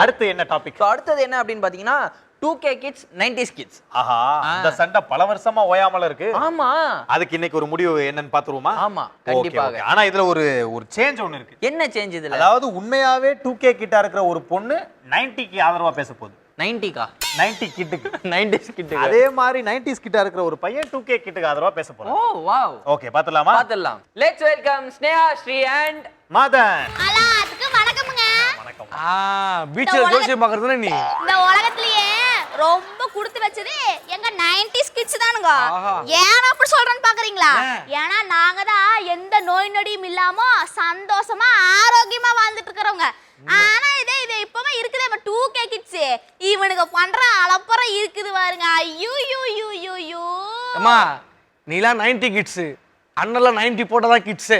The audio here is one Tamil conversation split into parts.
அடுத்து என்ன டாபிக்? அடுத்தது என்ன அப்படின்னு பாத்தீங்கன்னா 2K kids 90s kids. ஆஹா, இந்த சண்டை பல வருஷமா ஓயாமல இருக்கு. ஆமா, அதுக்கு இன்னைக்கு ஒரு முடிவு என்னன்னு பாத்துருவோமா? ஆமா, கண்டிப்பாக. ஆனா இதுல ஒரு சேஞ்ச் ஒன்னு இருக்கு. என்ன சேஞ்ச் இதுல? அதாவது உண்மையாவே 2K கிட்ட இருக்கிற ஒரு பொண்ணு 90க்கு ஆதரவா பேச போகுது. 90கா? 90 கிட்டுக்கு 90s கிட்டுக்கு. அதே மாதிரி 90s கிட்ட இருக்கிற ஒரு பையன் 2K கிட்டுக்கு ஆதரவா பேச போறான். Oh wow. ஓகே, பாத்துடலாமா? பாத்துடலாம். Let's welcome Sneha, Sri and Madan. அலாத்துக்கு வணக்கம்ங்க. வணக்கம். பீச்ல ஜோசியம் பார்க்கறதுனா நீ இந்த உலகத்திலேயே ரொம்ப கொடுத்து வச்சது எங்க 90s கிட்ஸ் தானுங்க. ஏன் அப்படி சொல்றேன்னு பாக்குறீங்களா? ஏன்னா நாங்க தான் எந்த நோய் நொடியும் இல்லாம சந்தோஷமா ஆரோக்கியமா வாழ்ந்துட்டு இருக்கிறவங்க. ஆனா இதே இப்பவே இருக்குது நம்ம 2K கிட்ஸ். இவனுக்கு பண்ற அலப்பறம் இருக்குது பாருங்க. ஐயோ யூ யூ யூ யூ. அம்மா நீலாம் 90 கிட்ஸ், அண்ணெல்லாம் 90 போட்டதா கிட்ஸ்.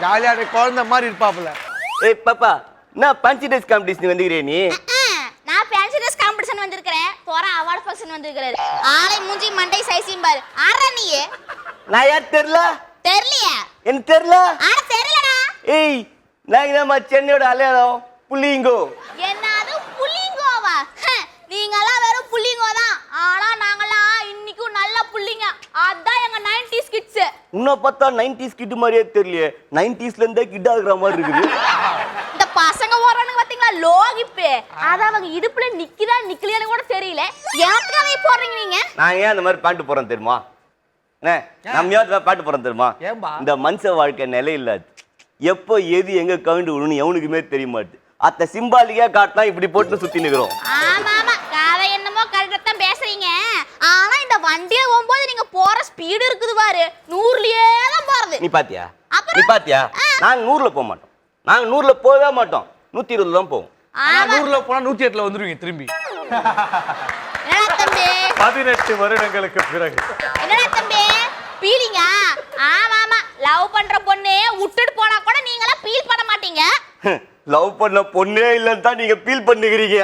ஜாலியா குழந்தை மாதிரி இருப்பாப்ல. ஏய் பாப்பா, நான் பஞ்சி டேஸ் காம்படிஷன் வந்துக்கிறே நீ? நான் ஃபேன்சி ட்ரெஸ் காம்படிஷன் வந்திருக்கேன். போற அவார்ட் ஃபங்க்ஷன் வந்திருக்காரு. ஆளை மூஞ்சி மண்டை சைஸியும் பாரு. ஆறா நீ? நான் யார் தெரியல? தெரியலையா? எனக்கு தெரியல. ஆனா தெரியலடா. ஏய், நான் நம்ம சென்னையோட அலையாளம் புள்ளிங்கோ. என்னது புள்ளிங்கோவா? நீங்கலாம் வெறும் புள்ளிங்கோ தான். ஆனா நாங்கலாம் இன்னைக்கும் நல்ல புள்ளிங்க. அதான் எங்க 90s கிட்ஸ். உன்னை பார்த்தா 90s கிட் மாதிரியே தெரியலையே. 90sல இருந்தே கிட் ஆகுற மாதிரி இருக்குது. இந்த பசங்க ஓடுறானுங்க பாத்தீங்களா, லோகிப்பு. அத அவங்க இடுப்புல நிக்குதா நிக்கலையான்னு கூட தெரியல. எனக்கு அதை போடுறீங்க நீங்க? நான் ஏன் அந்த மாதிரி பாட்டு போறேன் தெரியுமா? என்ன நம்ம ஏன் பாட்டு போறேன் தெரியுமா? இந்த மனுஷ வாழ்க்கை நிலை இல்லாது. எப்போ எது எங்க கவுண்டு விடணும் எவனுக்குமே தெரிய மாட்டுது. அத்த சிம்பாலிக்கா காட்டினா இப்படி போட்டு சுத்தி நிக்கிறோம். ஆமா ஆமா, கதை என்னமோ கரெக்டா தான் பேசுறீங்க. ஆனா இந்த வண்டியில போகும்போது நீங்க போற ஸ்பீடு இருக்குது பாரு, 100லயே தான் போறது. நீ பாத்தியா? நீ பாத்தியா? நாங்க 100ல போக மாட்டோம். நாங்க 100ல போகவே மாட்டோம். 120ல தான் போவோம். 100ல போனா 108ல வந்துருவீங்க திரும்பி. என்னடா தம்பி? 18 வருடங்களுக்கு பிறகு என்னடா தம்பி பீலிங்க? ஆமா ஆமா, லவ் பண்ற பொண்ணே விட்டுட்டு போனா கூட நீங்களாம் ஃபீல் பண்ண மாட்டீங்க. லவ் பண்ண பொண்ணே இல்லன்னு தான் நீங்க ஃபீல் பண்ணுகிறீங்க.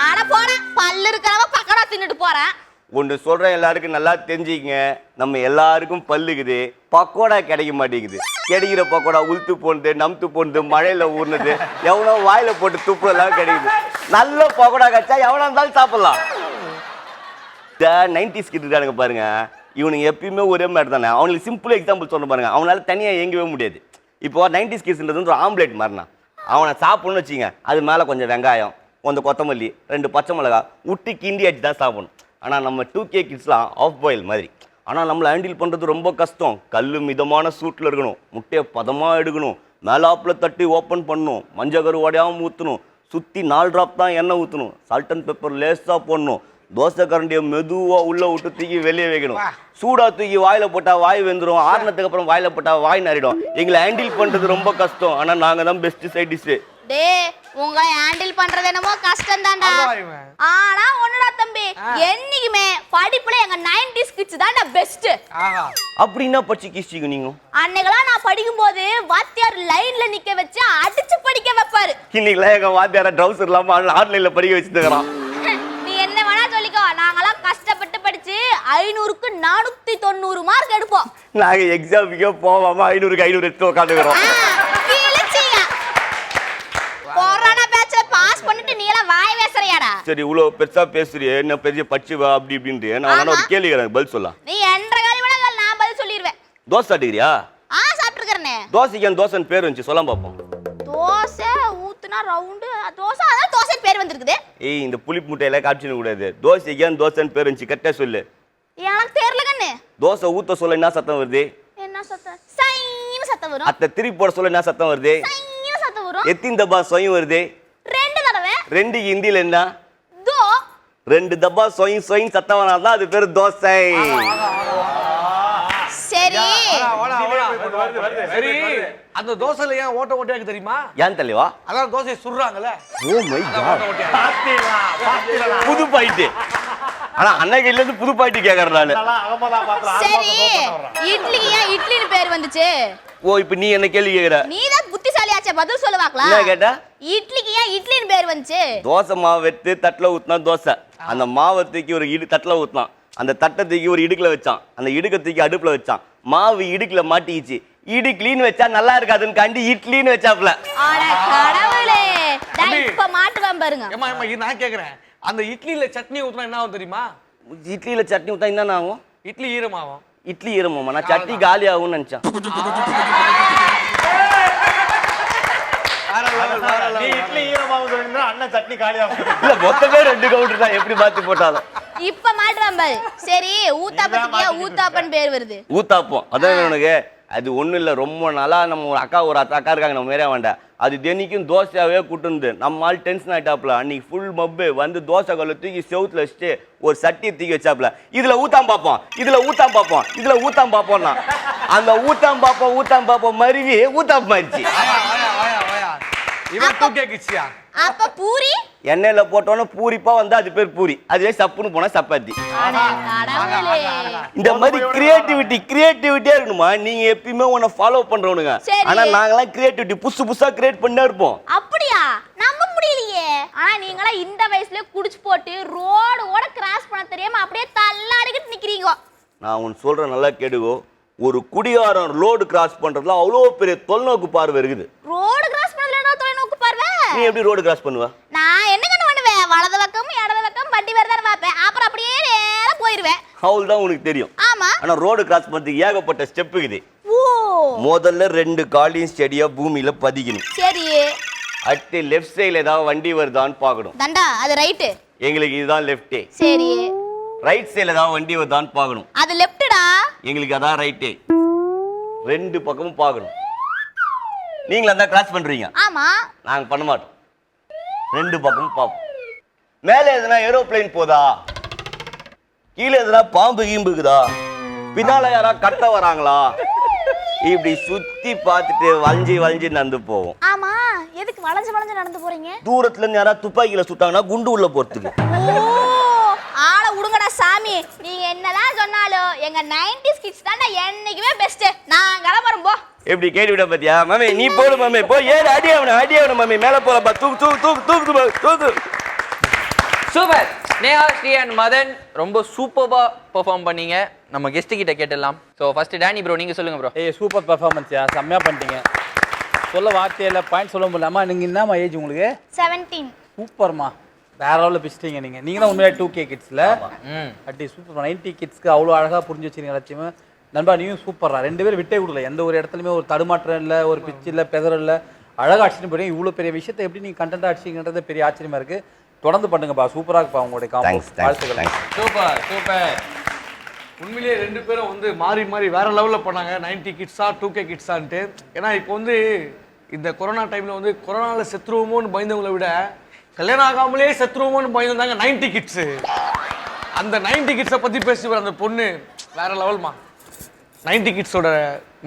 ஆனா போற பல்லு இருக்கறவ பக்கடா தின்னுட்டு போறேன். ஒன்று சொல்றேன், எல்லாருக்கும் நல்லா தெரிஞ்சுக்கங்க. நம்ம எல்லாருக்கும் பல்லுக்குது, பக்கோடா கிடைக்க மாட்டேங்குது. கிடைக்கிற பக்கோடா உளுத்து போனது, நம்த்து போனது, மழையில ஊர்னது, எவனோ வாயில போட்டு துப்புலாம் கிடைக்குது. நல்ல பக்கோடா கிடைச்சா எவனா இருந்தாலும் சாப்பிடலாம். 90s கிட்ட இருக்கானுங்க பாருங்க, இவனுங்க எப்பயுமே ஒரே மாதிரி தானே. அவனுக்கு சிம்பிள் எக்ஸாம்பிள் சொல்ல பாருங்க. அவனால தனியாக இயங்கவே முடியாது. இப்போ 90s கிட்ஸ்ன்றது ஒரு ஆம்லேட் மாதிரினா, அவனை சாப்பிடணும்னு வச்சுங்க, அது மேலே கொஞ்சம் வெங்காயம், கொஞ்சம் கொத்தமல்லி, 2 பச்சை மிளகா விட்டு கிண்டி அடிச்சு தான் சாப்பிடணும். ஆனால் நம்ம 2K கிட்ஸ்லாம் ஆஃப் பாயில் மாதிரி. ஆனால் நம்மளை ஹேண்டில் பண்ணுறது ரொம்ப கஷ்டம். கல் மிதமான சூட்டில் இருக்கணும், முட்டையை பதமாக எடுக்கணும், மேலாப்பில் தட்டி ஓப்பன் பண்ணணும், மஞ்சள் கரு உடையாமல் ஊற்றணும், சுற்றி 4 ட்ராப் தான் எண்ணெய் ஊற்றணும், சால்ட் அண்ட் பெப்பர் லேஸாக போடணும், தோசை கரண்டியை மெதுவாக உள்ளே விட்டு தூக்கி வெளியே வைக்கணும். சூடாக தூக்கி வாயில் போட்டால் வாய் வெந்துடும், ஆறுனதுக்கு அப்புறம் வாயில் போட்டால் வாய் நறிடும். எங்களை ஹேண்டில் பண்ணுறது ரொம்ப கஷ்டம். ஆனால் நாங்கள் தான் பெஸ்ட் சைடிஸ்ட்டு. டே, உங்களை ஹேண்டில் பண்றது என்னமோ கஷ்டம் தான்டா. ஆனா ஒண்ணுடா தம்பி, என்னைக்குமே படிப்புல எங்க 90s கிட்ஸ் தான்டா பெஸ்ட். அப்படின்னா படிச்சு கிஸ்டிங்க நீங்க? அன்னைக்கெல்லாம் நான் படிக்கும்போது வாத்தியார் லைன்ல நிக்க வச்சு அடிச்சு படிக்க வைப்பாரு. இன்னைக்குலாம் எங்க வாத்தியார ட்ரவுசர் இல்லாம ஆன்லைன்ல படிக்க வச்சுருக்கிறான். நீ என்ன வேணா சொல்லிக்கோ, நாங்கெல்லாம் கஷ்டப்பட்டு படிச்சு 500க்கு 490 மார்க் எடுப்போம். நாங்க எக்ஸாமுக்கே போவாம 500க்கு 500 எடுத்து உட்காந்துக்கிறோம். கொரோனா பேட்ச்ல பாஸ் பண்ணிட்டு நீ எல்லாம் வாய் பேசுறியாடா? சரி, இவ்வளவு பெருசா பேசுறியே, என்ன பெரிய படிச்சுவா அப்படி இப்படின்ட்டு. நான் ஒரு கேள்வி கேட்கறேன், பதில் சொல்லலாம்? நீ என்ற காலி விட நான் பதில் சொல்லிடுவேன். தோசை சாப்பிட்டுக்கிறியா? சாப்பிட்டுக்கிறேனே. தோசைக்கு அந்த தோசைன்னு பேர் வந்துச்சு, சொல்ல பார்ப்போம். தோசை ஊத்துனா ரவுண்டு தோசை, அதான் தோசை பேர் வந்திருக்குது. ஏய், இந்த புளிப்பு முட்டையில காப்பிச்சிட கூடாது. தோசைக்கு அந்த தோசைன்னு பேர் வந்துச்சு, கரெக்டா சொல்லு. எனக்கு தெரியல கண்ணு. தோசை ஊத்த சொல்ல என்ன சத்தம் வருது? என்ன சத்தம்? சைன்னு சத்தம் வரும். அத்தை திருப்பி போட சொல்ல என்ன சத்தம் வருது? சைன்னு சத்தம் வரும். எத்தனை தப்பா சொயும் வருது? 2 தடவை. 2க்கு ஹிந்தில என்ன? தோ. 2 தப்பா சொயும் சொயும் சத்தம் வராதான் அது பேர் தோசை. சரி சரி, அந்த தோசைல ஏன் ஓட்ட ஓட்டையாக்கு தெரியுமா? ஏன் தலைவா? அதான் தோசை சுடுறாங்கல்ல. ஓ மை காட், புது பாயிண்ட். ஆனா அன்னைக்கு இல்ல இருந்து புது பாயிண்ட் கேக்குறேன் நானு. சரி, இட்லிக்கு ஏன் இட்லின்னு பேர் வந்துச்சு? ஓ, இப்போ நீ என்ன கேள்வி கேக்குற? நீ தான் புத்திசாலியாச்சே, பதில் சொல்லுவாங்களா? என்ன கேட்ட? இட்லிக்கு ஏன் இட்லின்னு பேர் வந்துச்சு? தோசை மாவு எடுத்து தட்டுல ஊத்துனா தோசை, அந்த மாவை தூக்கி ஒரு தட்டுல ஊத்துனான், அந்த தட்டை தூக்கி ஒரு இடுக்குல வச்சான், அந்த இடுக்க தூக்கி அடுப்புல வச்சான், மாவு இடுக்குல மாட்டிக்கிச்சு, இட்லின்னு வச்சா நல்லா இருக்காதுன்னு காண்டி இட்லின்னு வச்சாப்ல. அட கடவுளே, தம்பி. இப்ப மாட்டுவேன் பாருங்க. ஏமா ஏமா இது நான் கேக்குறேன், அந்த இட்லியில சட்னி ஊத்துனா என்ன ஆகும் தெரியுமா? இட்லியில சட்னி ஊத்தா என்ன ஆகும்? இட்லி ஈரமாகும். இட்லி ஈரமாமா? நான் சட்னி காலி ஆகும்னு நினைச்சேன். நீ இட்லி ஈரமாவும் சொல்லிருந்தா அண்ணன் சட்னி காலியாகும். இல்ல மொத்தமே 2 கவுண்டர் தான், எப்படி மாத்தி போட்டாலும். இப்ப மாட்டுவேன் பாரு. சரி ஊத்தாப்பத்துக்கு ஊத்தாப்பன் பேர் வருது. ஊத்தாப்பம் அதான் உனக்கு. அது ஒண்ணும் இல்ல, ரொம்ப நாளா நம்ம ஒரு அக்கா இருக்காங்க நம்ம மேரே வேண்டாம். அது தினைக்கும் தோசையாவே கூட்டுந்து நம்ம ஆள் டென்ஷன் ஆயிட்டாப்ல. அன்னைக்கு ஃபுல் மப்பு வந்து தோசை கல்ல தூக்கி செவுத்துல வச்சுட்டு ஒரு சட்டியை தூக்கி வச்சாப்ல. இதுல ஊத்தாம் பார்ப்போம், இதுல ஊத்தாம் பார்ப்போம், இதுல ஊத்தாம் பார்ப்போம்னா அந்த ஊத்தாம் பார்ப்போம் மருவி ஊத்தாம் மாறிச்சு. இவன் 2K கிட்ஸ்யா. அப்ப பூரி எண்ணெயில போட்டோன்னு பூரிப்பா வந்தா அது பேர் பூரி, அதுவே சப்புன்னு போனா சப்பாத்தி. கடவுளே. இந்த மாதிரி கிரியேட்டிவிட்டியா இருக்கணுமா? நீங்க எப்பயுமே உன்னை ஃபாலோ பண்றவனுங்க. சரி. ஆனா நாங்கெல்லாம் கிரியேட்டிவிட்டி புதுசா கிரியேட் பண்ணா இருப்போம். அப்படியா? நம்ப முடியலையே. ஆனா நீங்களா இந்த வயசுல குடிச்சு போட்டு ரோடு ஓட கிராஸ் பண்ண தெரியாம அப்படியே தள்ளாடிக்கிட்டு நிக்கிறீங்க. நான் உன் சொல்றேன் நல்லா கேடுகோ. ஒரு குடியாரன் ரோடு கிராஸ் பண்றதுல அவ்வளோ பெரிய தொலைநோக்கு பார்வை இருக்குது. ரோடு கிராஸ் பண்ணதுல என்ன தொலைநோக்கு பார்வை? நீ எப்படி ரோடு கிராஸ் பண்ணுவ? நான் என்ன பண்ணுவேன்? வலது பக்கம் இடது பக்கம் வண்டி வரதான பாப்பேன். அப்புறம் அப்படியே நேரா போயிருவேன். அவள் தான் உனக்கு தெரியும். ஆமா. ஆனா ரோடு கிராஸ் பண்றதுக்கு ஏகப்பட்ட ஸ்டெப் இருக்குது. ஓ முதல்ல 2 காலையும் ஸ்டெடியா பூமியில பதிக்கணும். சரி. அடுத்து லெஃப்ட் சைடுல ஏதாவது வண்டி வருதான்னு பார்க்கணும். தண்டா அது ரைட். எங்களுக்கு இதுதான் லெஃப்ட். சரி. ரைட் சைடுல ஏதாவது வண்டி வருதான்னு பார்க்கணும். அது லெஃப்ட்டா? எங்களுக்கு அதான் ரைட். 2 பக்கமும் பார்க்கணும். நீங்களா தான் கிராஸ் பண்றீங்க. ஆமா. நாங்க பண்ண மாட்டோம். 2 பக்கமும் பார்ப்போம். மேலே எதுனா ஏரோப்ளேன் போதா, கீழே எதுனா பாம்பு கீம்புக்குதா, பின்னால யாரா கட்ட வராங்களா, இப்படி சுத்தி பார்த்துட்டு வளைஞ்சு நடந்து போவோம். ஆமா. எதுக்கு வளைஞ்சு நடந்து போறீங்க? தூரத்துல இருந்து யாரா துப்பாக்கியில சுட்டாங்கன்னா குண்டு உள்ள போறதுக்கு. ஆள உடுங்கடா சாமி. நீங்க என்னதான் சொன்னாலும் எங்க 90s கிட்ஸ் தான்டா என்னைக்குமே பெஸ்ட். நான் கிளம்பறேன் போ. எப்படி கேட்டுவிட பாத்தியா? மாமி நீ போடு மாமி, போய் ஏறு, அடி ஆகணும் மாமி, மேல போறப்பா, தூக்கு. சூப்பர். ஸ்னேகா, ஸ்ரீ அண்ட் மதன் ரொம்ப சூப்பரா பெர்ஃபார்ம் பண்ணீங்க. நம்ம கெஸ்ட் கிட்ட கேட்டலாம். ஸோ ஃபர்ஸ்ட் டேனி ப்ரோ நீங்க சொல்லுங்க ப்ரோ. ஏய் சூப்பர் பெர்ஃபார்மன்ஸ்யா, செம்மையா பண்ணிட்டீங்க. சொல்ல வார்த்தையில பாயிண்ட் சொல்ல முடியலமா? நீங்க என்னம்மா ஏஜ் உங்களுக்கு? 17. சூப்பர்மா, வேற லெவலில் பிச்சிட்டீங்க நீங்க தான் உண்மையாக 2K கிட்ஸ்ல. அட்டி சூப்பர். 90 கிட்ஸ்க்கு அவ்வளோ அழகா புரிஞ்சு வச்சிருக்கீங்க லட்சியமா. நண்பா நீயும் சூப்பர்ரா. 2 பேரும் விட்டே கொடுக்கல. எந்த ஒரு இடத்துலையுமே ஒரு தடுமாற்றம் இல்லை, ஒரு பிச்சு இல்லை, பெதர் இல்லை. அழகா அடிச்சுட்டு போறீங்க. இவ்வளோ பெரிய விஷயத்தை எப்படி நீங்க கண்டென்ட் அடிச்சிங்கன்றது பெரிய ஆச்சரியமா இருக்கு. தொடர்ந்து பண்ணுங்கப்பா, சூப்பரா இருக்குப்பா உங்களுடைய வாழ்த்துக்கள். சூப்பர். உண்மையிலேயே 2 பேரும் வந்து மாறி வேற லெவல்ல பண்ணாங்க. 90 கிட்ஸா 2K கிட்ஸான்ட்டு. ஏன்னா இப்போ வந்து இந்த கொரோனா டைம்ல வந்து கொரோனால செத்துருவோமோன்னு பயந்தவங்களை விட கல்யாணம் ஆகாமலே செத்துருவோமோன்னு பயந்தாங்க 90 கிட்ஸ். அந்த 90 கிட்ஸை பத்தி பேசி அந்த பொண்ணு வேற லெவல்மா. 90 கிட்ஸோட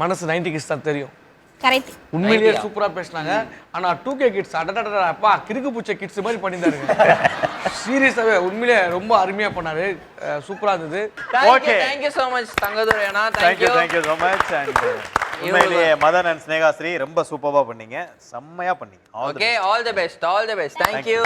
மனசு 90 கிட்ஸ் தான் தெரியும். கரெக்ட். உண்மையிலேயே சூப்பரா பேசினாங்க. ஆனா 2K கிட்ஸ் அப்பா கிறுக்கு பூச்ச கிட்ஸ் மாதிரி பண்ணிட்டாருங்க. சீரியஸாவே உண்மையிலே ரொம்ப அருமையா பண்ணாரு. சூப்பரா இருந்தது. Okay. Thank you so much Thangadurai Anna. Thank you so much. And உண்மையிலேயே மதன் அண்ட் ஸ்னேகா ஸ்ரீ ரொம்ப சூப்பரா பண்ணீங்க, செம்மையா பண்ணீங்க. Okay, all the best. Thank you.